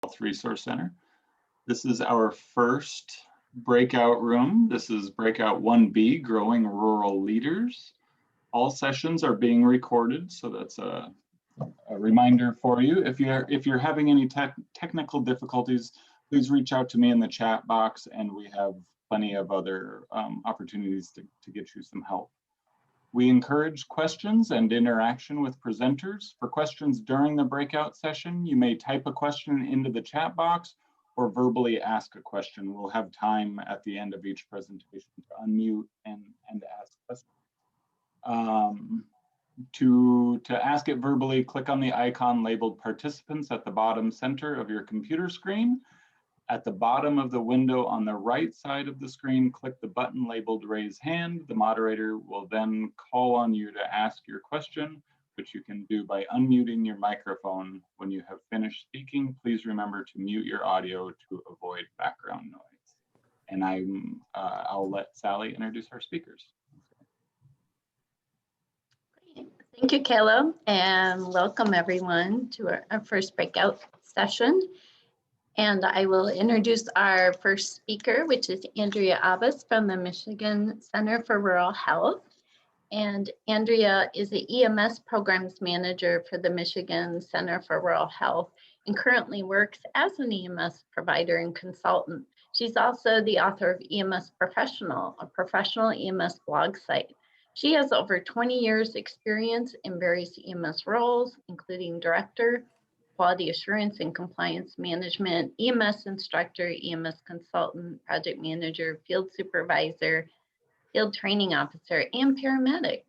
Health Resource Center. This is our first breakout room. This is breakout 1B, Growing Rural Leaders. All sessions are being recorded, so that's a reminder for you. If you're having any technical difficulties, please reach out to me in the chat box, and we have plenty of other opportunities to get you some help. We encourage questions and interaction with presenters. For questions during the breakout session, you may type a question into the chat box or verbally ask a question. We'll have time at the end of each presentation to unmute and ask questions. To ask it verbally, click on the icon labeled participants at the bottom center of your computer screen. At the bottom of the window on the right side of the screen, click the button labeled raise hand. The moderator will then call on you to ask your question, which you can do by unmuting your microphone. When you have finished speaking, please remember to mute your audio to avoid background noise. And I'll let Sally introduce our speakers. Thank you, Kayla, and welcome everyone to our first breakout session. And I will introduce our first speaker, which is Andrea Abbas from the Michigan Center for Rural Health. And Andrea is the EMS Programs Manager for the Michigan Center for Rural Health and currently works as an EMS provider and consultant. She's also the author of EMS Professional, a professional EMS blog site. She has over 20 years experience in various EMS roles, including director, quality assurance and compliance management, EMS instructor, EMS consultant, project manager, field supervisor, field training officer, and paramedic.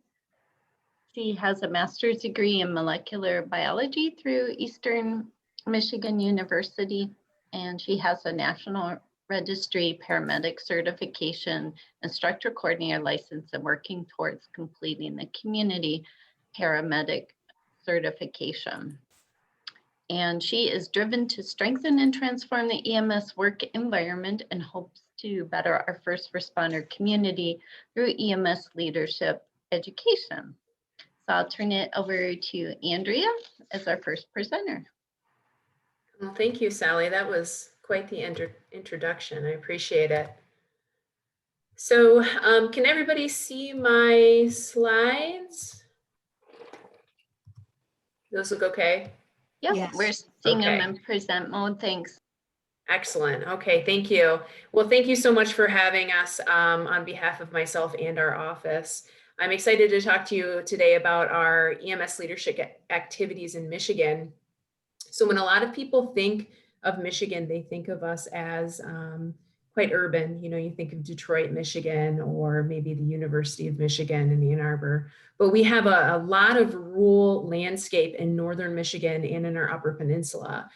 She has a master's degree in molecular biology through Eastern Michigan University, and she has a National Registry paramedic certification, instructor coordinator license, and working towards completing the community paramedic certification. And she is driven to strengthen and transform the EMS work environment and hopes to better our first responder community through EMS leadership education. So I'll turn it over to Andrea as our first presenter. Well, thank you, Sally. That was quite the introduction. I appreciate it. So can everybody see my slides? Those look okay? Yep, Yes. we're seeing them Okay. in present mode. Thanks. Excellent. Okay, thank you. Well, thank you so much for having us on behalf of myself and our office. I'm excited to talk to you today about our EMS leadership activities in Michigan. So when a lot of people think of Michigan, they think of us as quite urban. You know, you think of Detroit, Michigan, or maybe the University of Michigan in Ann Arbor. But we have a lot of rural landscape in northern Michigan and in our Upper Peninsula.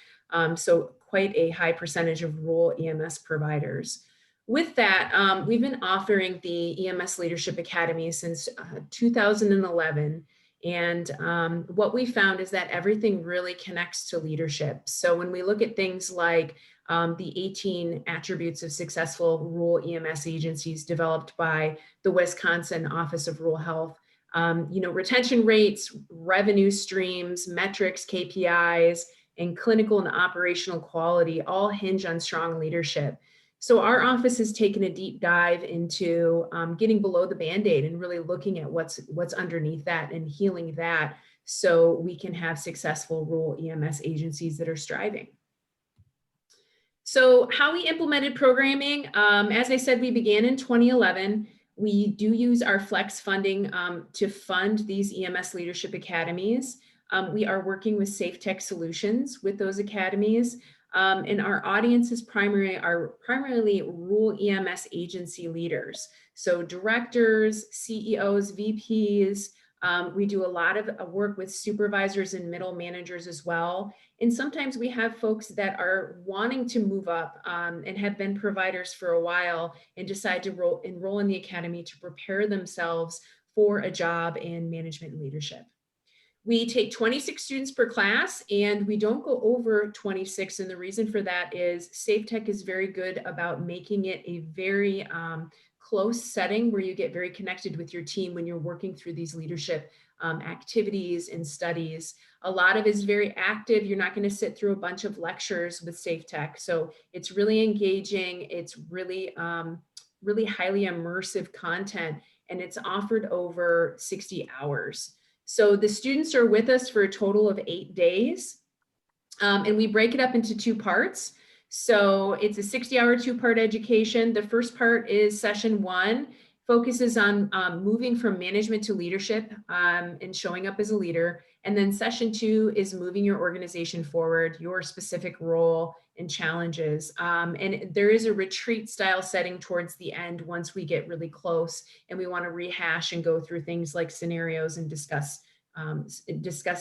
So quite a high percentage of rural EMS providers. With that, we've been offering the EMS Leadership Academy since 2011. And what we found is that everything really connects to leadership. So when we look at things like the 18 attributes of successful rural EMS agencies developed by the Wisconsin Office of Rural Health, you know, retention rates, revenue streams, metrics, KPIs, and clinical and operational quality all hinge on strong leadership. So our office has taken a deep dive into getting below the Band-Aid and really looking at what's underneath that and healing that so we can have successful rural EMS agencies that are striving. So how we implemented programming, as I said, we began in 2011. We do use our flex funding to fund these EMS leadership academies. We are working with Safe Tech Solutions with those academies. And our audience is primarily rural EMS agency leaders. So directors, CEOs, VPs. We do a lot of work with supervisors and middle managers as well. And sometimes we have folks that are wanting to move up and have been providers for a while and decide to enroll in the academy to prepare themselves for a job in management and leadership. We take 26 students per class and we don't go over 26. And the reason for that is Safe Tech is very good about making it a very close setting where you get very connected with your team when you're working through these leadership activities and studies. A lot of it is very active. You're not going to sit through a bunch of lectures with Safe Tech. So it's really engaging. It's really, really highly immersive content, and it's offered over 60 hours. So the students are with us for a total of 8 days, and we break it up into 2 parts. So it's a 60-hour 2-part education. The first part is session 1, focuses on moving from management to leadership and showing up as a leader. And then session 2 is moving your organization forward, your specific role and challenges. And there is a retreat style setting towards the end once we get really close and we want to rehash and go through things like scenarios and discuss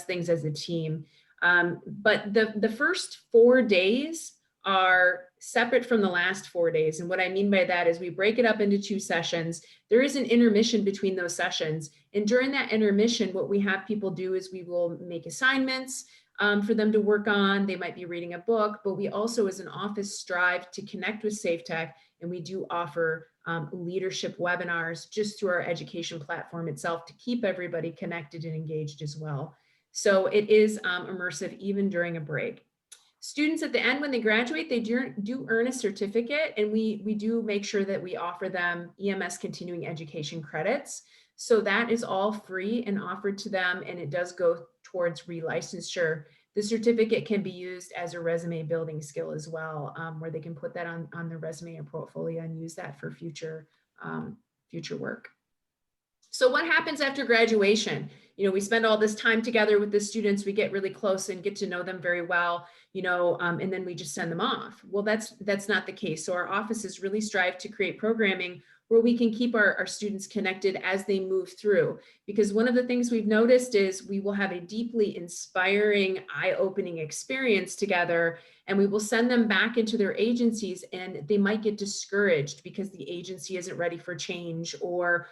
things as a team. But the first 4 days are separate from the last 4 days. And what I mean by that is we break it up into 2 sessions. There is an intermission between those sessions. And during that intermission, what we have people do is we will make assignments for them to work on. They might be reading a book, but we also as an office strive to connect with Safe Tech. And we do offer leadership webinars just through our education platform itself to keep everybody connected and engaged as well. So it is immersive even during a break. Students at the end, when they graduate, they do earn a certificate, and we do make sure that we offer them EMS continuing education credits. So that is all free and offered to them, and it does go towards relicensure. The certificate can be used as a resume building skill as well, where they can put that on their resume or portfolio and use that for future work. So what happens after graduation? You know, we spend all this time together with the students, we get really close and get to know them very well, you know, and then we just send them off. Well, that's not the case. So our offices really strive to create programming where we can keep our students connected as they move through. Because one of the things we've noticed is we will have a deeply inspiring, eye-opening experience together, and we will send them back into their agencies, and they might get discouraged because the agency isn't ready for change, or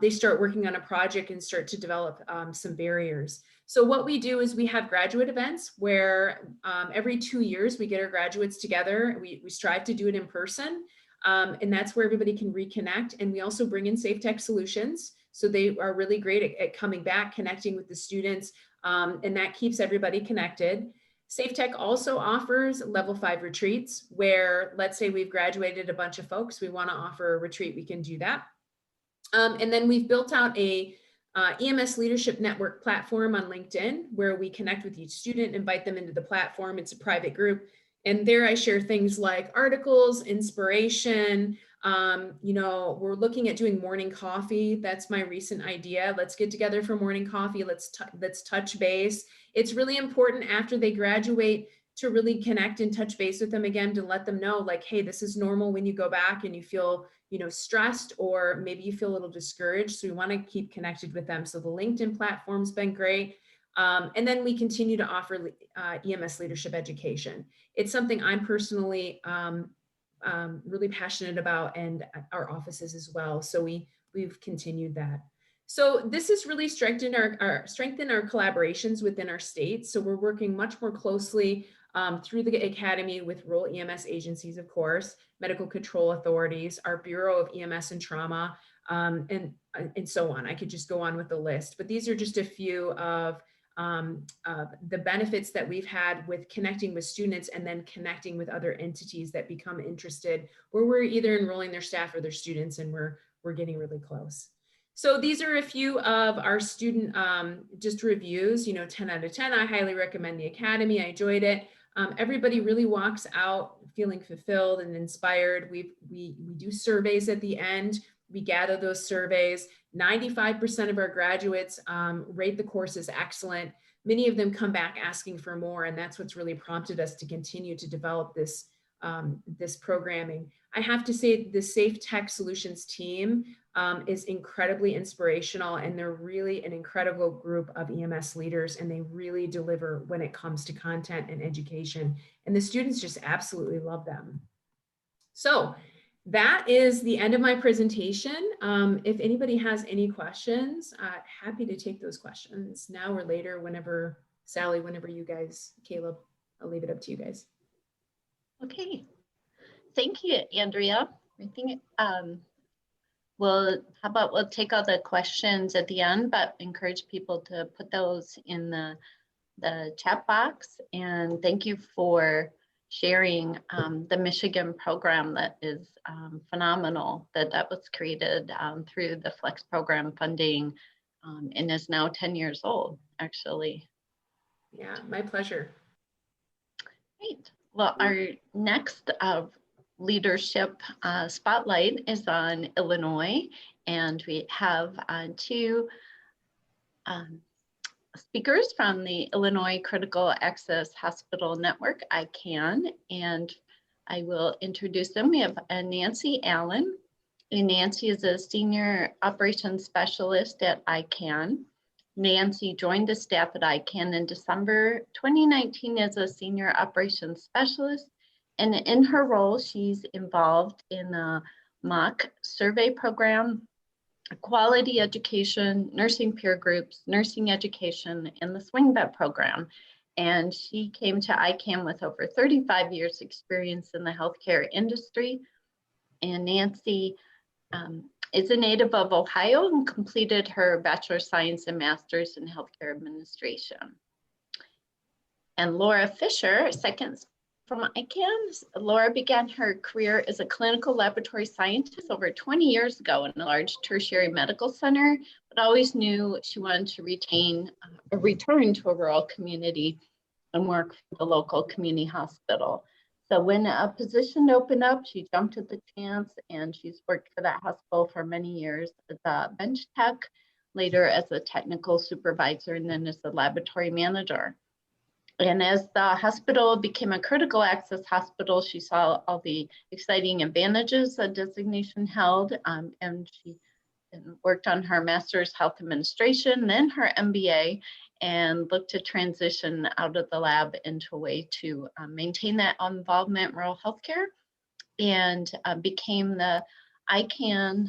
they start working on a project and start to develop some barriers. So what we do is we have graduate events where every 2 years we get our graduates together. We strive to do it in person. And that's where everybody can reconnect. And we also bring in Safe Tech solutions. So they are really great at coming back, connecting with the students, and that keeps everybody connected. Safe Tech also offers level 5 retreats where, let's say we've graduated a bunch of folks, we want to offer a retreat, we can do that. And then we've built out a EMS Leadership Network platform on LinkedIn where we connect with each student, invite them into the platform. It's a private group. And there I share things like articles, inspiration. You know, we're looking at doing morning coffee. That's my recent idea. Let's get together for morning coffee. Let's touch base. It's really important after they graduate to really connect and touch base with them again, to let them know like, hey, this is normal when you go back and you feel, you know, stressed, or maybe you feel a little discouraged. So we want to keep connected with them. So the LinkedIn platform's been great. And then we continue to offer EMS leadership education. It's something I'm personally really passionate about, and our offices as well. So we've continued that. So this has really strengthened our collaborations within our state. So we're working much more closely through the Academy with rural EMS agencies, of course, medical control authorities, our Bureau of EMS and Trauma, and so on. I could just go on with the list, but these are just a few of the benefits that we've had with connecting with students and then connecting with other entities that become interested, where we're either enrolling their staff or their students, and we're getting really close. So these are a few of our student just reviews, you know, 10 out of 10. I highly recommend the Academy. I enjoyed it. Everybody really walks out feeling fulfilled and inspired. We do surveys at the end. We gather those surveys. 95% of our graduates rate the course as excellent. Many of them come back asking for more, and that's what's really prompted us to continue to develop this, this programming. I have to say the Safe Tech Solutions team is incredibly inspirational, and they're really an incredible group of EMS leaders, and they really deliver when it comes to content and education, and the students just absolutely love them. So that is the end of my presentation. If anybody has any questions, happy to take those questions now or later, whenever, Sally, whenever you guys, Caleb, I'll leave it up to you guys. Okay, thank you, Andrea. I think how about we'll take all the questions at the end, but encourage people to put those in the chat box. And thank you for sharing the Michigan program that is phenomenal, that was created through the Flex program funding and is now 10 years old, actually. Yeah, my pleasure. Great. Well, our next leadership spotlight is on Illinois, and we have two speakers from the Illinois Critical Access Hospital Network, ICANN, and I will introduce them. We have Nancy Allen, and Nancy is a Senior Operations Specialist at ICANN. Nancy joined the staff at ICANN in December 2019 as a Senior Operations Specialist, and in her role, she's involved in the mock survey program, quality education, nursing peer groups, nursing education, and the swing vet program. And she came to ICANN with over 35 years experience in the healthcare industry. And Nancy is a native of Ohio and completed her Bachelor of Science and Master's in Healthcare Administration. And Laura Fischer, second from ICANN. Laura began her career as a clinical laboratory scientist over 20 years ago in a large tertiary medical center, but always knew she wanted to return to a rural community and work for the local community hospital. So when a position opened up, she jumped at the chance, and she's worked for that hospital for many years as a bench tech, later as a technical supervisor, and then as a laboratory manager. And as the hospital became a critical access hospital, she saw all the exciting advantages a designation held, and she worked on her master's health administration, then her MBA, and looked to transition out of the lab into a way to maintain that involvement in rural healthcare, and became the ICANN,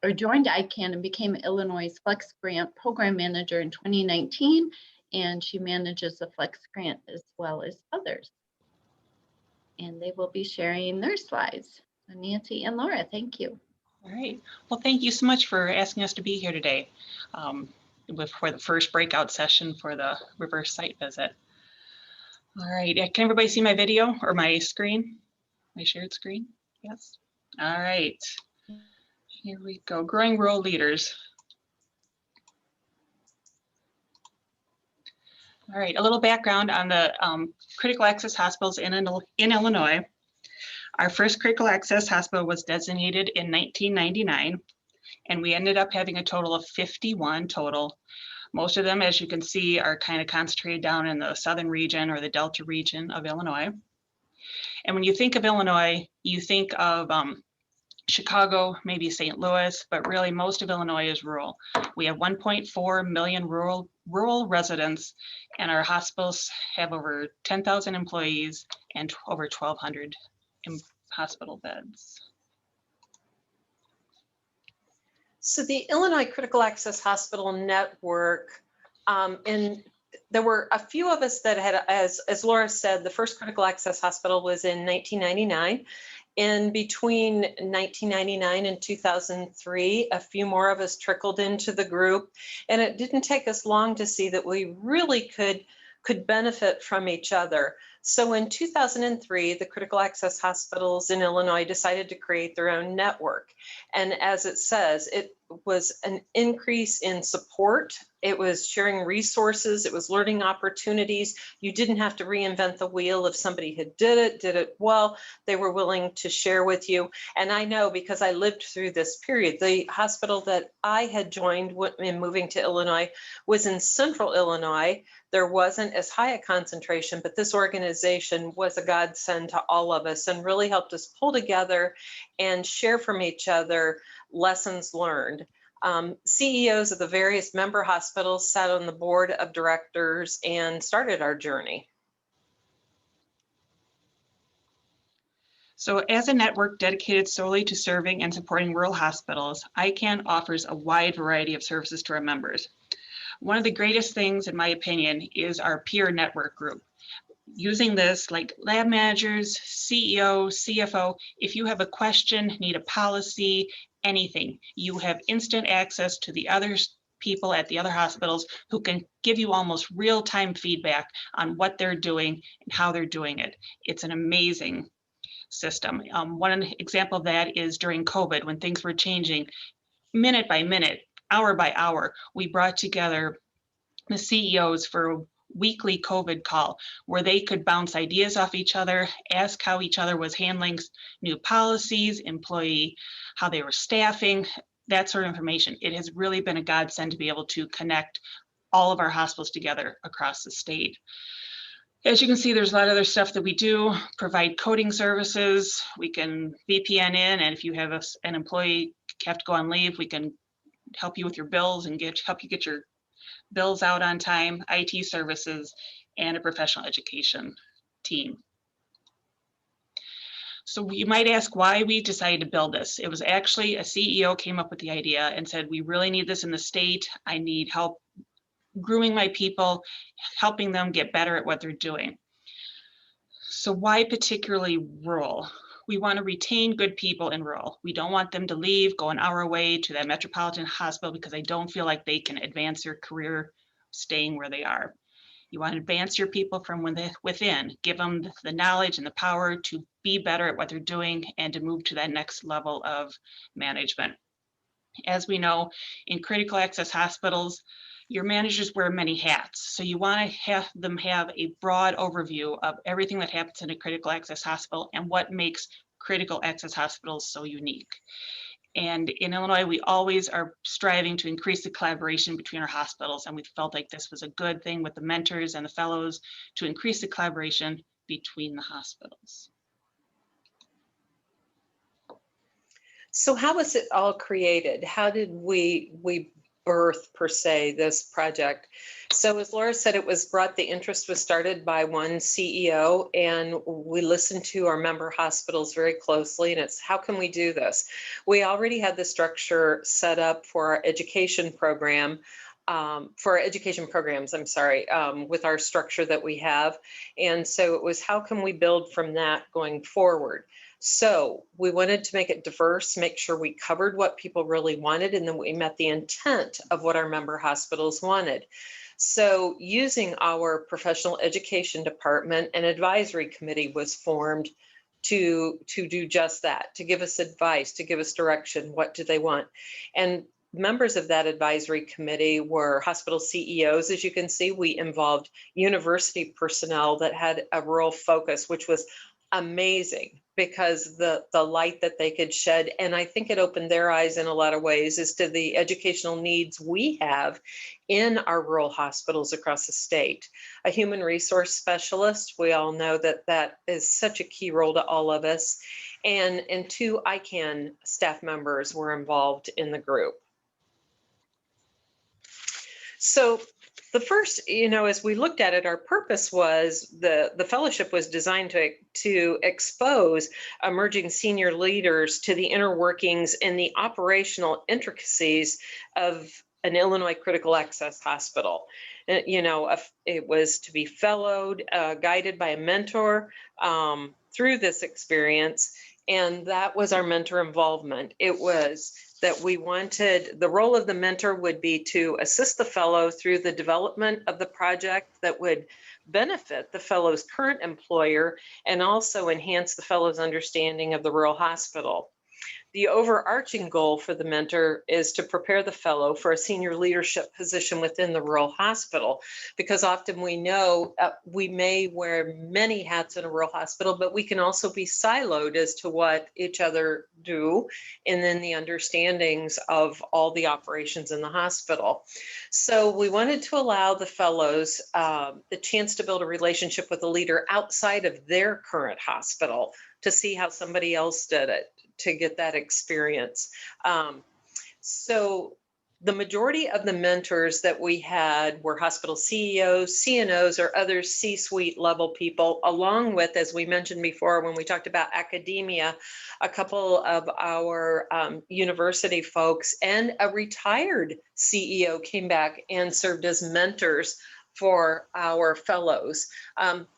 or joined ICANN and became Illinois' Flex Grant Program Manager in 2019. And she manages the Flex Grant as well as others. And they will be sharing their slides. So Nancy and Laura, thank you. All right. Well, thank you so much for asking us to be here today for the first breakout session for the reverse site visit. All right. Can everybody see my video or my screen? My shared screen? Yes. All right. Here we go. Growing rural leaders. All right, a little background on the critical access hospitals in Illinois. Our first critical access hospital was designated in 1999, and we ended up having a total of 51 total. Most of them, as you can see, are kind of concentrated down in the southern region or the Delta region of Illinois. And when you think of Illinois, you think of Chicago, maybe St. Louis, but really most of Illinois is rural. We have 1.4 million rural residents, and our hospitals have over 10,000 employees and over 1,200 hospital beds. So the Illinois Critical Access Hospital Network, and there were a few of us that had, as Laura said, the first critical access hospital was in 1999. In between 1999 and 2003, a few more of us trickled into the group, and it didn't take us long to see that we really could benefit from each other. So in 2003, the critical access hospitals in Illinois decided to create their own network. And as it says, it was an increase in support. It was sharing resources. It was learning opportunities. You didn't have to reinvent the wheel. If somebody had did it well, they were willing to share with you. And I know because I lived through this period, the hospital that I had joined in moving to Illinois was in central Illinois. There wasn't as high a concentration, but this organization was a godsend to all of us and really helped us pull together and share from each other lessons learned. CEOs of the various member hospitals sat on the board of directors and started our journey. So as a network dedicated solely to serving and supporting rural hospitals, ICANN offers a wide variety of services to our members. One of the greatest things, in my opinion, is our peer network group. using this, like lab managers, CEO, CFO, if you have a question, need a policy, anything, you have instant access to the other people at the other hospitals who can give you almost real-time feedback on what they're doing and how they're doing it. It's an amazing system. One example of that is during COVID, when things were changing minute by minute, hour by hour, we brought together the CEOs for a weekly COVID call where they could bounce ideas off each other, ask how each other was handling new policies, employee, how they were staffing, that sort of information. It has really been a godsend to be able to connect all of our hospitals together across the state. As you can see, there's a lot of other stuff that we do, provide coding services. We can VPN in, and if you have an employee have to go on leave, we can help you with your bills and help you get your bills out on time, IT services, and a professional education team. So you might ask why we decided to build this. It was actually a CEO came up with the idea and said, we really need this in the state. I need help grooming my people, helping them get better at what they're doing. So why particularly rural? We want to retain good people in rural. We don't want them to leave, go an hour away to that metropolitan hospital because they don't feel like they can advance their career staying where they are. You want to advance your people from within, give them the knowledge and the power to be better at what they're doing and to move to that next level of management. As we know, in critical access hospitals, your managers wear many hats. So you want to have them have a broad overview of everything that happens in a critical access hospital and what makes critical access hospitals so unique. And in Illinois, we always are striving to increase the collaboration between our hospitals. And we felt like this was a good thing with the mentors and the fellows to increase the collaboration between the hospitals. So how was it all created? How did we birth, per se, this project? So as Laura said, the interest was started by one CEO, and we listened to our member hospitals very closely, and it's, how can we do this? We already had the structure set up for our education program, with our structure that we have. And so it was, how can we build from that going forward? So we wanted to make it diverse, make sure we covered what people really wanted, and then we met the intent of what our member hospitals wanted. So using our professional education department, an advisory committee was formed to do just that, to give us advice, to give us direction. What do they want? And members of that advisory committee were hospital CEOs. As you can see, we involved university personnel that had a rural focus, which was amazing because the light that they could shed, and I think it opened their eyes in a lot of ways as to the educational needs we have in our rural hospitals across the state. A human resource specialist, we all know that that is such a key role to all of us, and two ICANN staff members were involved in the group. So the first, as we looked at it, our purpose was the fellowship was designed to expose emerging senior leaders to the inner workings and the operational intricacies of an Illinois critical access hospital. It was to be fellowed, guided by a mentor through this experience. And that was our mentor involvement. It was that we wanted, the role of the mentor would be to assist the fellow through the development of the project that would benefit the fellow's current employer and also enhance the fellow's understanding of the rural hospital. The overarching goal for the mentor is to prepare the fellow for a senior leadership position within the rural hospital, because often we know we may wear many hats in a rural hospital, but we can also be siloed as to what each other do, and then the understandings of all the operations in the hospital. So we wanted to allow the fellows the chance to build a relationship with a leader outside of their current hospital to see how somebody else did it, to get that experience. So the majority of the mentors that we had were hospital CEOs, CNOs, or other C-suite level people, along with, as we mentioned before, when we talked about academia, a couple of our university folks and a retired CEO came back and served as mentors for our fellows.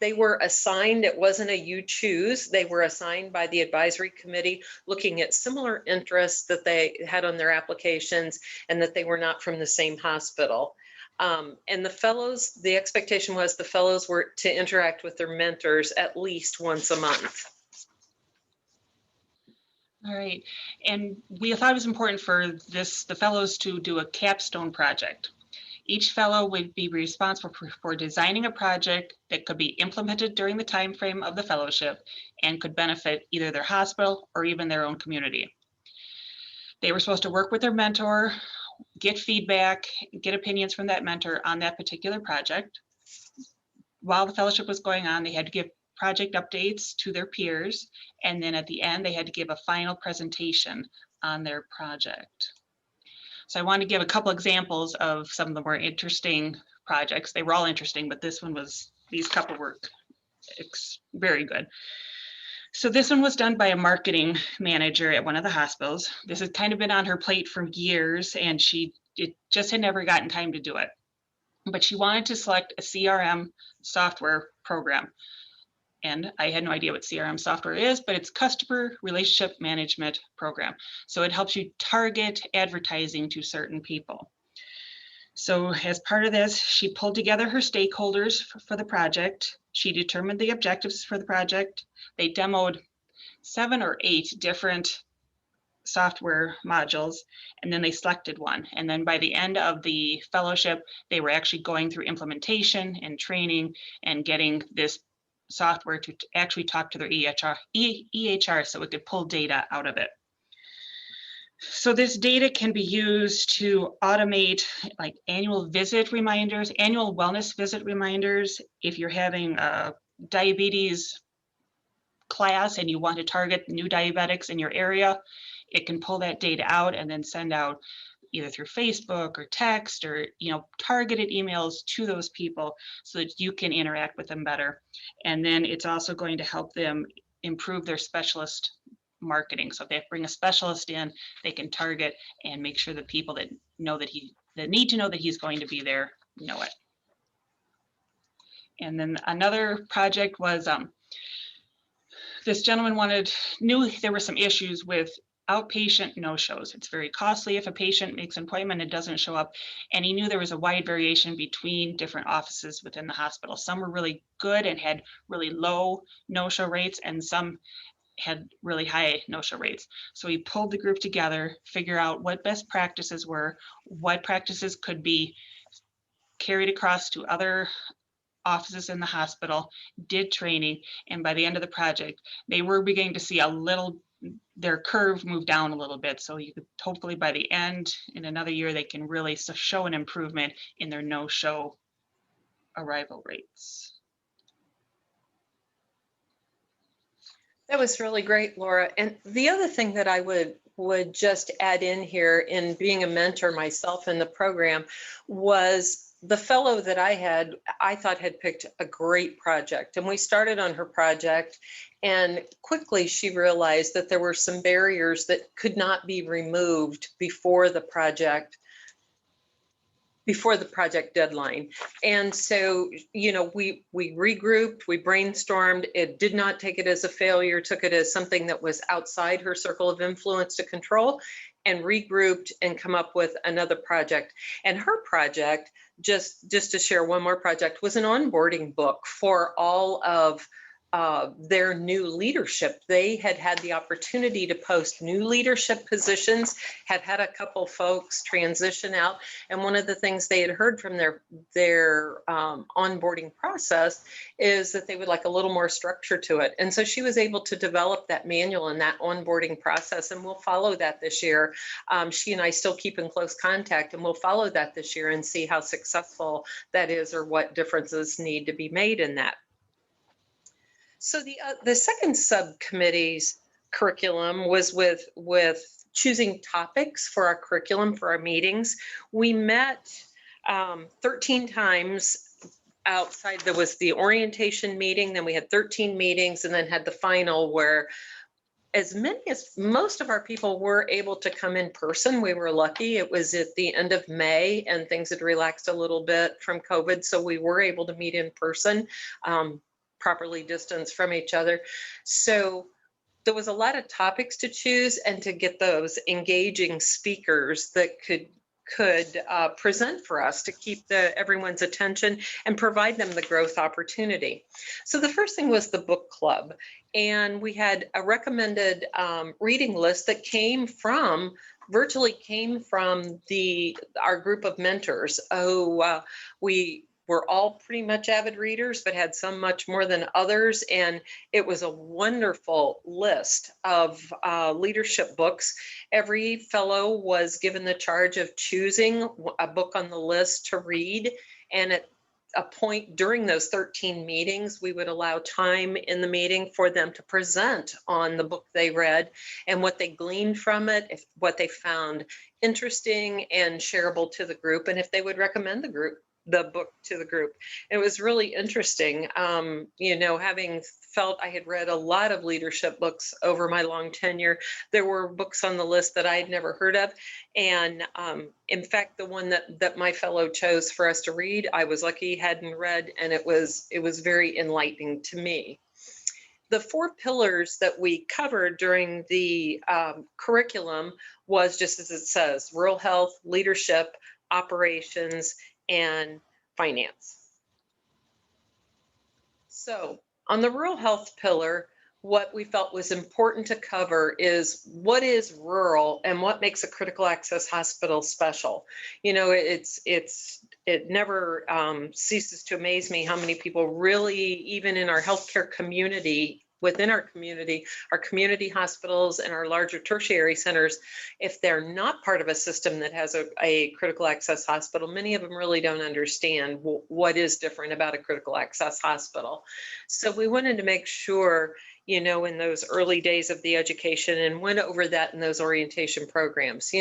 They were assigned, it wasn't a you choose, they were assigned by the advisory committee looking at similar interests that they had on their applications and that they were not from the same hospital. And the fellows, the expectation was the fellows were to interact with their mentors at least once a month. All right, and we thought it was important for the fellows to do a capstone project. Each fellow would be responsible for designing a project that could be implemented during the time frame of the fellowship and could benefit either their hospital or even their own community. They were supposed to work with their mentor, get feedback, get opinions from that mentor on that particular project. While the fellowship was going on, they had to give project updates to their peers, and then at the end, they had to give a final presentation on their project. So I want to give a couple examples of some of the more interesting projects. They were all interesting, but these couple were very good. So this one was done by a marketing manager at one of the hospitals. This has kind of been on her plate for years, and it just had never gotten time to do it. But she wanted to select a CRM software program. And I had no idea what CRM software is, but it's Customer Relationship Management Program. So it helps you target advertising to certain people. So as part of this, she pulled together her stakeholders for the project. She determined the objectives for the project. They demoed 7 or 8 different software modules, and then they selected one. And then by the end of the fellowship, they were actually going through implementation and training and getting this software to actually talk to their EHR so it could pull data out of it. So this data can be used to automate like annual visit reminders, annual wellness visit reminders. If you're having a diabetes class and you want to target new diabetics in your area, it can pull that data out and then send out either through Facebook or text or targeted emails to those people so that you can interact with them better. And then it's also going to help them improve their specialist marketing. So if they bring a specialist in, they can target and make sure the people that need to know that he's going to be there know it. And then another project was this gentleman knew there were some issues with outpatient no-shows. It's very costly if a patient makes an appointment and doesn't show up. And he knew there was a wide variation between different offices within the hospital. Some were really good and had really low no-show rates, and some had really high no-show rates. So he pulled the group together, figure out what best practices were, what practices could be carried across to other offices in the hospital, did training, and by the end of the project, they were beginning to see their curve move down a little bit. So you could hopefully by the end, in another year, they can really show an improvement in their no-show arrival rates. That was really great, Laura. And the other thing that I would just add in here, in being a mentor myself in the program, was the fellow that I thought had picked a great project. And we started on her project, and quickly she realized that there were some barriers that could not be removed before the project deadline. And so, we regrouped, we brainstormed. It did not take it as a failure, took it as something that was outside her circle of influence to control, and regrouped and come up with another project. And her project, just to share one more project, was an onboarding book for all of their new leadership. They had the opportunity to post new leadership positions, had a couple folks transition out. And one of the things they had heard from their onboarding process is that they would like a little more structure to it. And so she was able to develop that manual and that onboarding process, and we'll follow that this year. She and I still keep in close contact, and we'll follow that this year and see how successful that is or what differences need to be made in that. So the second subcommittee's curriculum was with choosing topics for our curriculum for our meetings. We met 13 times outside. There was the orientation meeting, then we had 13 meetings, and then had the final where as many as most of our people were able to come in person. We were lucky. It was at the end of May and things had relaxed a little bit from COVID. So we were able to meet in person, properly distanced from each other. So there was a lot of topics to choose and to get those engaging speakers that could present for us to keep everyone's attention and provide them the growth opportunity. So the first thing was the book club. And we had a recommended reading list that virtually came from our group of mentors. We were all pretty much avid readers, but had some much more than others. And it was a wonderful list of leadership books. Every fellow was given the charge of choosing a book on the list to read. And at a point during those 13 meetings, we would allow time in the meeting for them to present on the book they read and what they gleaned from it, what they found interesting and shareable to the group, and if they would recommend the book to the group. It was really interesting, having felt I had read a lot of leadership books over my long tenure. There were books on the list that I had never heard of. And in fact, the one that my fellow chose for us to read, I was lucky hadn't read, and it was very enlightening to me. The 4 pillars that we covered during the curriculum was just as it says: rural health, leadership, operations, and finance. So on the rural health pillar, what we felt was important to cover is what is rural and what makes a critical access hospital special. It never ceases to amaze me how many people really, even in our healthcare community, within our community hospitals and our larger tertiary centers, if they're not part of a system that has a critical access hospital, many of them really don't understand what is different about a critical access hospital. So we wanted to make sure, in those early days of the education, and went over that in those orientation programs.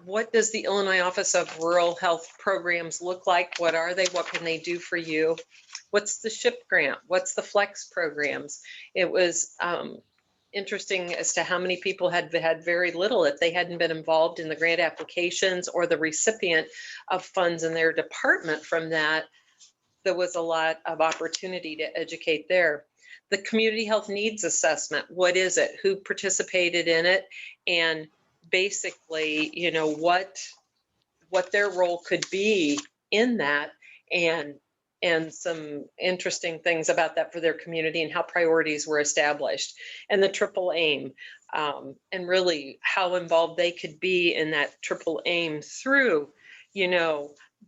What does the Illinois Office of Rural Health Programs look like? What are they? What can they do for you? What's the SHIP grant? What's the FLEX programs? It was interesting as to how many people had very little if they hadn't been involved in the grant applications or the recipient of funds in their department from that. There was a lot of opportunity to educate there. The community health needs assessment. What is it? Who participated in it? And basically, what their role could be in that, and some interesting things about that for their community and how priorities were established, and the triple aim, and really how involved they could be in that triple aim through,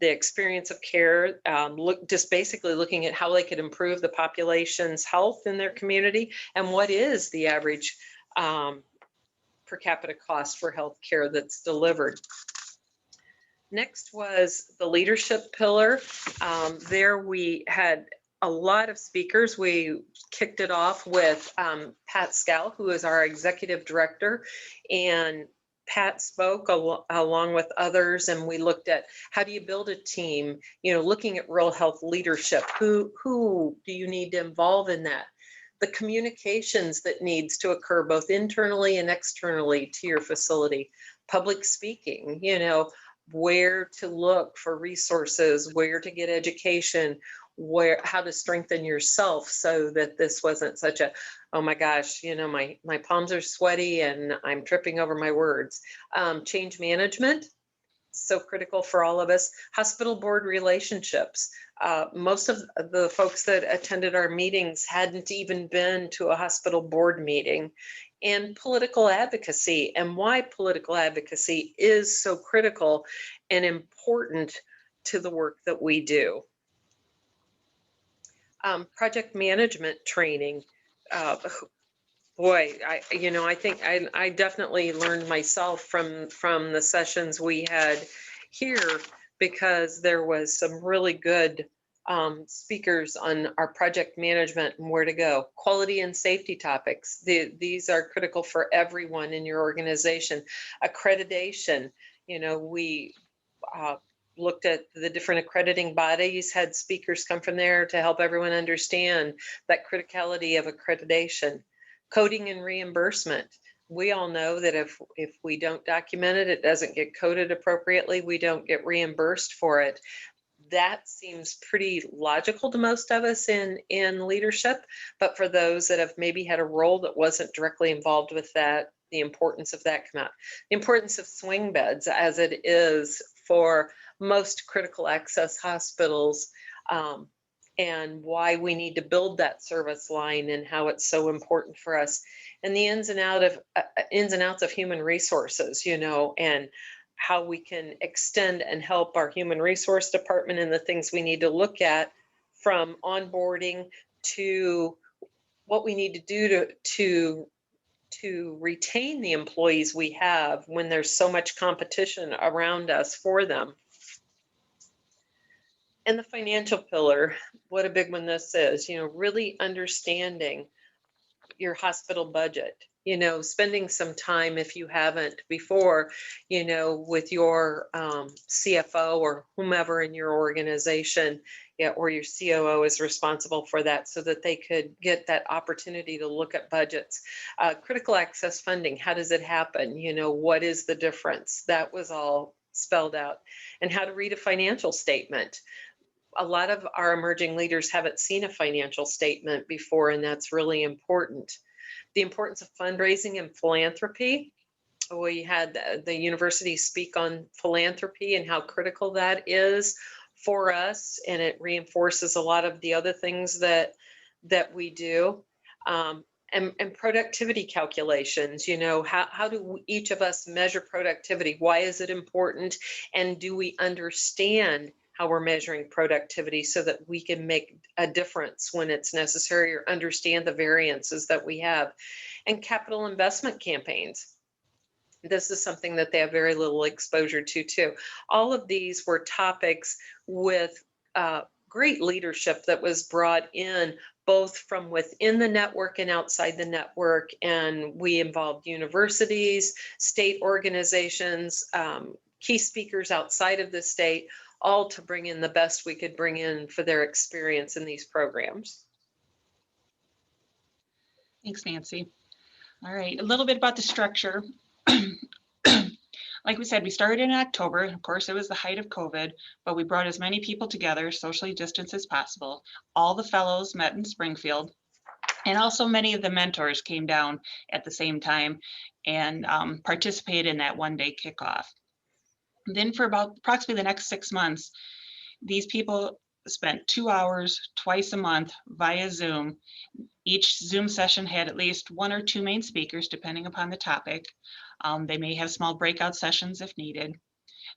the experience of care, just basically looking at how they could improve the population's health in their community, and what is the average per capita cost for health care that's delivered. Next was the leadership pillar. There we had a lot of speakers. We kicked it off with Pat Scow, who is our executive director, and Pat spoke along with others, and we looked at how do you build a team, looking at rural health leadership. Who do you need to involve in that? The communications that needs to occur both internally and externally to your facility. Public speaking, where to look for resources, where to get education, how to strengthen yourself so that this wasn't such a, oh my gosh, my palms are sweaty and I'm tripping over my words. Change management, so critical for all of us. Hospital board relationships. Most of the folks that attended our meetings hadn't even been to a hospital board meeting. And political advocacy, and why political advocacy is so critical and important to the work that we do. Project management training. Boy, I think I definitely learned myself from the sessions we had here, because there was some really good speakers on our project management and where to go. Quality and safety topics. These are critical for everyone in your organization. Accreditation, we looked at the different accrediting bodies, had speakers come from there to help everyone understand that criticality of accreditation. Coding and reimbursement. We all know that if we don't document it, it doesn't get coded appropriately, we don't get reimbursed for it. That seems pretty logical to most of us in leadership, but for those that have maybe had a role that wasn't directly involved with that, the importance of that come out. The importance of swing beds, as it is for most critical access hospitals, and why we need to build that service line and how it's so important for us, and the ins and outs of human resources, you know, and how we can extend and help our human resource department and the things we need to look at, from onboarding to what we need to do to retain the employees we have when there's so much competition around us for them. And the financial pillar, what a big one this is, you know, really understanding your hospital budget, you know, spending some time, if you haven't before, you know, with your CFO or whomever in your organization, yeah, or your COO is responsible for that, so that they could get that opportunity to look at budgets. Critical access funding, how does it happen? You know, what is the difference? That was all spelled out. And how to read a financial statement. A lot of our emerging leaders haven't seen a financial statement before, and that's really important. The importance of fundraising and philanthropy. We had the university speak on philanthropy and how critical that is for us, and it reinforces a lot of the other things that we do. And productivity calculations, you know, how do each of us measure productivity? Why is it important? And do we understand how we're measuring productivity so that we can make a difference when it's necessary, or understand the variances that we have? And capital investment campaigns. This is something that they have very little exposure to too. All of these were topics with great leadership that was brought in, both from within the network and outside the network. And we involved universities, state organizations, key speakers outside of the state, all to bring in the best we could bring in for their experience in these programs. Thanks, Nancy. All right, a little bit about the structure. Like we said, we started in October. Of course, it was the height of COVID, but we brought as many people together, socially distanced as possible. All the fellows met in Springfield, and also many of the mentors came down at the same time and participated in that one-day kickoff. Then for about approximately the next 6 months, these people spent 2 hours twice a month via Zoom. Each Zoom session had at least 1 or 2 main speakers, depending upon the topic. They may have small breakout sessions if needed.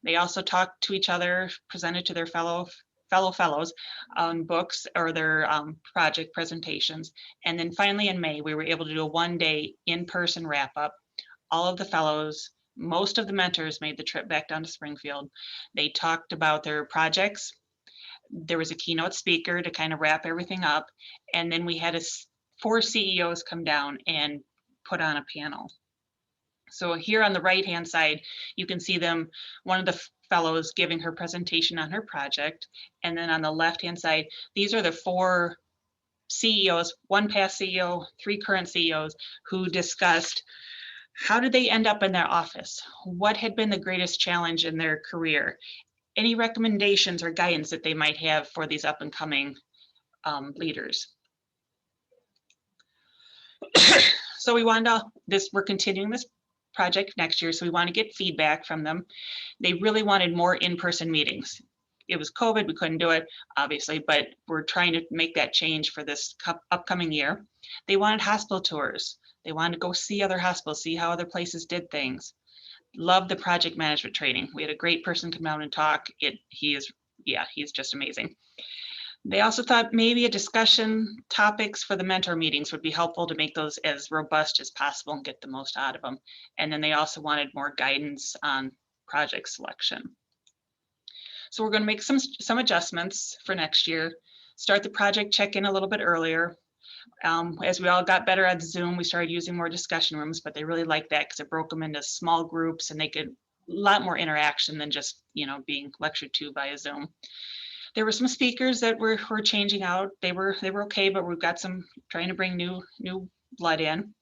They also talked to each other, presented to their fellow fellows on books or their project presentations. And then finally in May, we were able to do a one-day in-person wrap-up. All of the fellows, most of the mentors made the trip back down to Springfield. They talked about their projects. There was a keynote speaker to kind of wrap everything up. And then we had 4 CEOs come down and put on a panel. So here on the right-hand side, you can see them, one of the fellows giving her presentation on her project. And then on the left-hand side, these are the 4 CEOs, 1 past CEO, 3 current CEOs, who discussed how did they end up in their office? What had been the greatest challenge in their career? Any recommendations or guidance that they might have for these up and coming leaders. So we wanted to, we're continuing this project next year, so we want to get feedback from them. They really wanted more in-person meetings. It was COVID, we couldn't do it, obviously, but we're trying to make that change for this upcoming year. They wanted hospital tours. They wanted to go see other hospitals, see how other places did things. Love the project management training. We had a great person come out and talk. He's just amazing. They also thought maybe a discussion topics for the mentor meetings would be helpful to make those as robust as possible and get the most out of them. And then they also wanted more guidance on project selection. So we're going to make some adjustments for next year, start the project check-in a little bit earlier. As we all got better at Zoom, we started using more discussion rooms, but they really liked that because it broke them into small groups and they could a lot more interaction than just, being lectured to via Zoom. There were some speakers that we're changing out. They were okay, but we've got some trying to bring new blood in.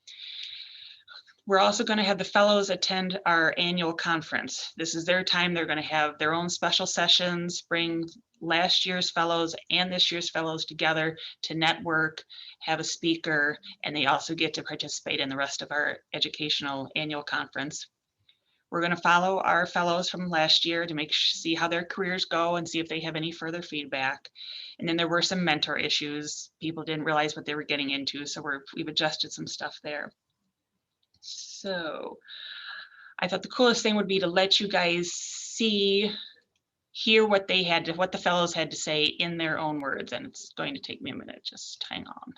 We're also going to have the fellows attend our annual conference. This is their time. They're going to have their own special sessions, bring last year's fellows and this year's fellows together to network, have a speaker, and they also get to participate in the rest of our educational annual conference. We're going to follow our fellows from last year to see how their careers go and see if they have any further feedback. And then there were some mentor issues. People didn't realize what they were getting into, so we've adjusted some stuff there. So I thought the coolest thing would be to let you guys hear what the fellows had to say in their own words, and it's going to take me a minute. Just hang on.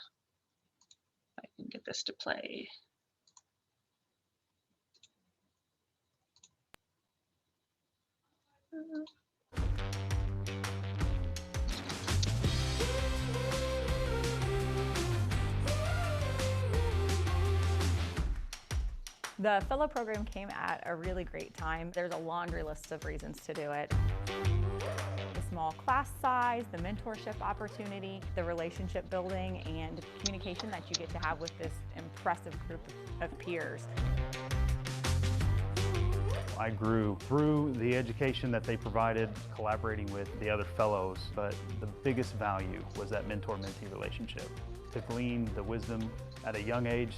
I can get this to play. The fellow program came at a really great time. There's a laundry list of reasons to do it. The small class size, the mentorship opportunity, the relationship building, and communication that you get to have with this impressive group of peers. I grew through the education that they provided, collaborating with the other fellows, but the biggest value was that mentor-mentee relationship. To glean the wisdom at a young age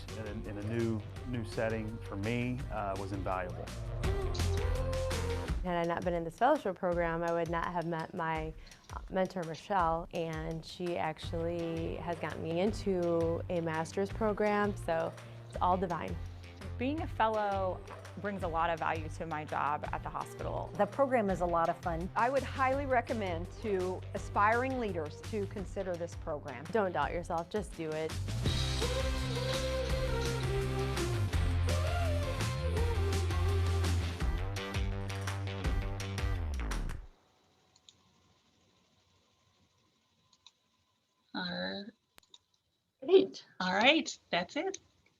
in a new setting for me was invaluable. Had I not been in this fellowship program, I would not have met my mentor, Michelle, and she actually has gotten me into a master's program, so it's all divine. Being a fellow brings a lot of value to my job at the hospital. The program is a lot of fun. I would highly recommend to aspiring leaders to consider this program. Don't doubt yourself, just do it. Great. All right, that's it.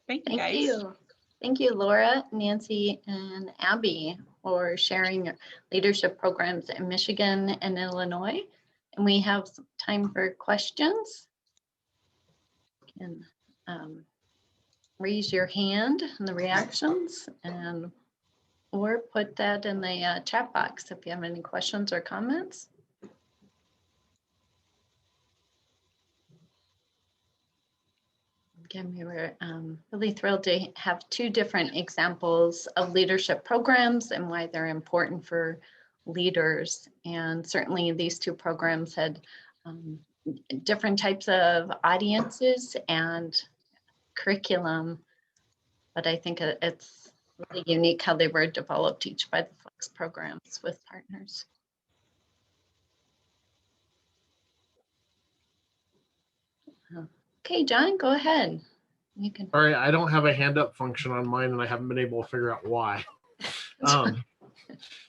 Thank you, guys. Thank you. Thank you, Laura, Nancy, and Abby for sharing your leadership programs in Michigan and Illinois. And we have some time for questions. You can raise your hand in the reactions or put that in the chat box if you have any questions or comments. Again, we were really thrilled to have two different examples of leadership programs and why they're important for leaders. And certainly these two programs had different types of audiences and curriculum, but I think it's really unique how they were developed each by the Flex programs with partners. Okay, John, go ahead. You can. All right, I don't have a hand up function on mine and I haven't been able to figure out why.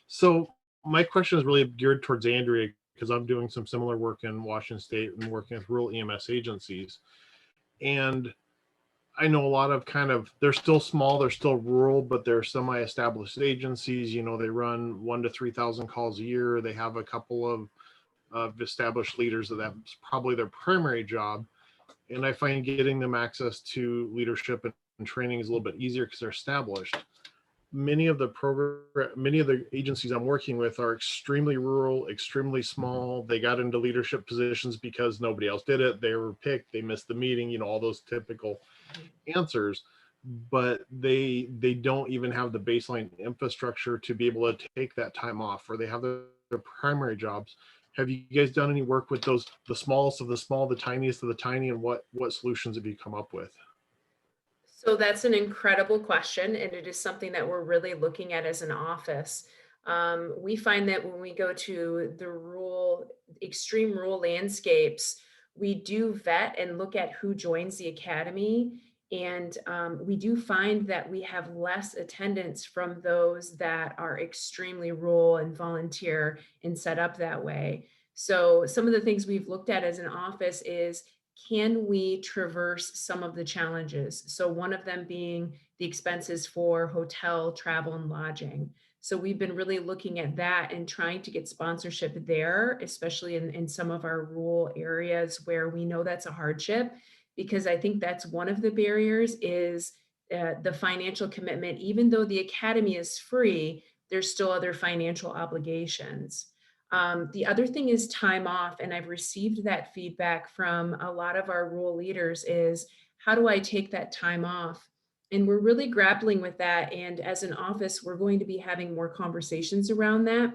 So my question is really geared towards Andrea because I'm doing some similar work in Washington State and working with rural EMS agencies. And I know a lot of they're still small, they're still rural, but they're semi-established agencies. You know, they run 1,000 to 3,000 calls a year. They have a couple of established leaders that's probably their primary job. And I find getting them access to leadership and training is a little bit easier because they're established. Many of the agencies I'm working with are extremely rural, extremely small. They got into leadership positions because nobody else did it. They were picked, they missed the meeting, you know, all those typical answers. But they don't even have the baseline infrastructure to be able to take that time off, or they have their primary jobs. Have you guys done any work with those, the smallest of the small, the tiniest of the tiny, and what solutions have you come up with? So that's an incredible question, and it is something that we're really looking at as an office. We find that when we go to the extreme rural landscapes, we do vet and look at who joins the academy. And we do find that we have less attendance from those that are extremely rural and volunteer and set up that way. So some of the things we've looked at as an office is, can we traverse some of the challenges? So one of them being the expenses for hotel, travel, and lodging. So we've been really looking at that and trying to get sponsorship there, especially in some of our rural areas where we know that's a hardship. because I think that's one of the barriers is the financial commitment. Even though the academy is free, there's still other financial obligations. The other thing is time off, and I've received that feedback from a lot of our rural leaders is, how do I take that time off? And we're really grappling with that. And as an office, we're going to be having more conversations around that.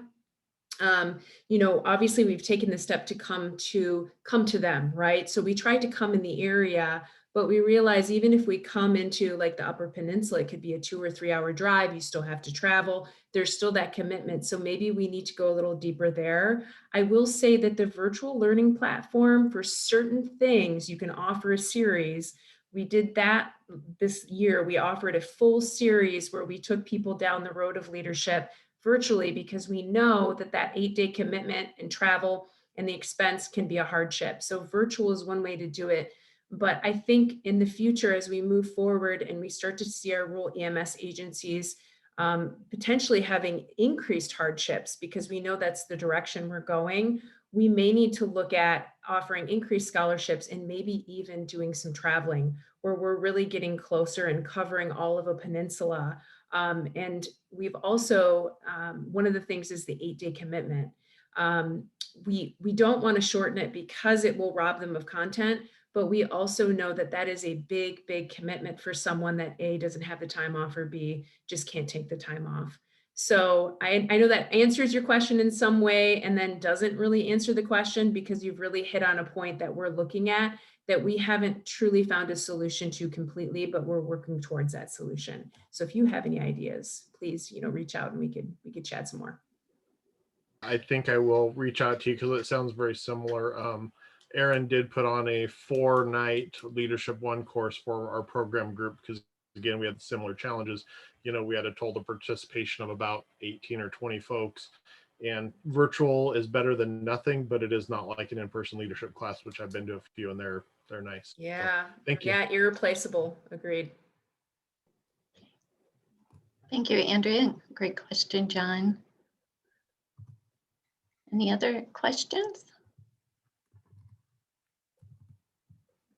You know, obviously we've taken the step to come to them, right? So we tried to come in the area, but we realize even if we come into like the Upper Peninsula, it could be a 2 or 3 hour drive. You still have to travel. There's still that commitment. So maybe we need to go a little deeper there. I will say that the virtual learning platform, for certain things, you can offer a series. We did that this year. We offered a full series where we took people down the road of leadership virtually, because we know that that 8-day commitment and travel and the expense can be a hardship. So virtual is one way to do it. But I think in the future, as we move forward and we start to see our rural EMS agencies potentially having increased hardships, because we know that's the direction we're going, we may need to look at offering increased scholarships and maybe even doing some traveling where we're really getting closer and covering all of a peninsula. And we've also, one of the things is the 8-day commitment. We don't want to shorten it because it will rob them of content, but we also know that that is a big, big commitment for someone that A, doesn't have the time off, or B, just can't take the time off. So I know that answers your question in some way, and then doesn't really answer the question, because you've really hit on a point that we're looking at that we haven't truly found a solution to completely, but we're working towards that solution. So if you have any ideas, please, reach out and we could chat some more. I think I will reach out to you because it sounds very similar. Erin did put on a 4-night Leadership 1 course for our program group because, again, we had similar challenges. We had a total participation of about 18 or 20 folks, and virtual is better than nothing, but it is not like an in-person leadership class, which I've been to a few, and they're nice. Yeah. So, thank you. Yeah, irreplaceable. Agreed. Thank you, Andrea. Great question, John. Any other questions?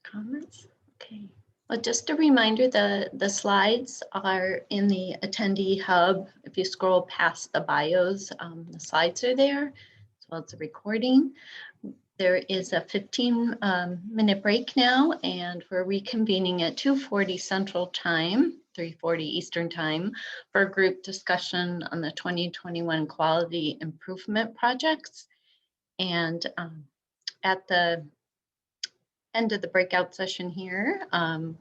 Comments? Okay. Well, just a reminder, the slides are in the attendee hub. If you scroll past the bios, the slides are there, as well as the recording. There is a 15-minute break now, and we're reconvening at 2:40 Central Time, 3:40 Eastern Time, for a group discussion on the 2021 Quality Improvement Projects. And at the end of the breakout session here,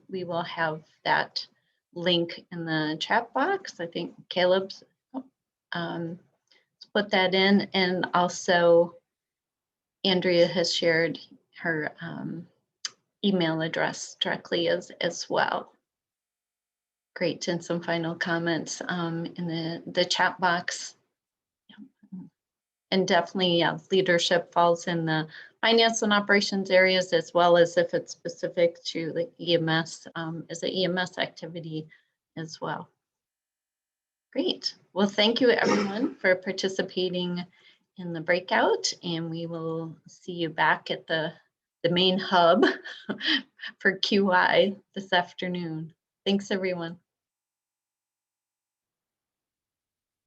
we will have that link in the chat box. I think Caleb's put that in, and also Andrea has shared her email address directly as well. Great, and some final comments in the chat box. And definitely leadership falls in the finance and operations areas, as well as if it's specific to the EMS, as an EMS activity as well. Great. Well, thank you everyone for participating in the breakout, and we will see you back at the main hub for QI this afternoon. Thanks, everyone.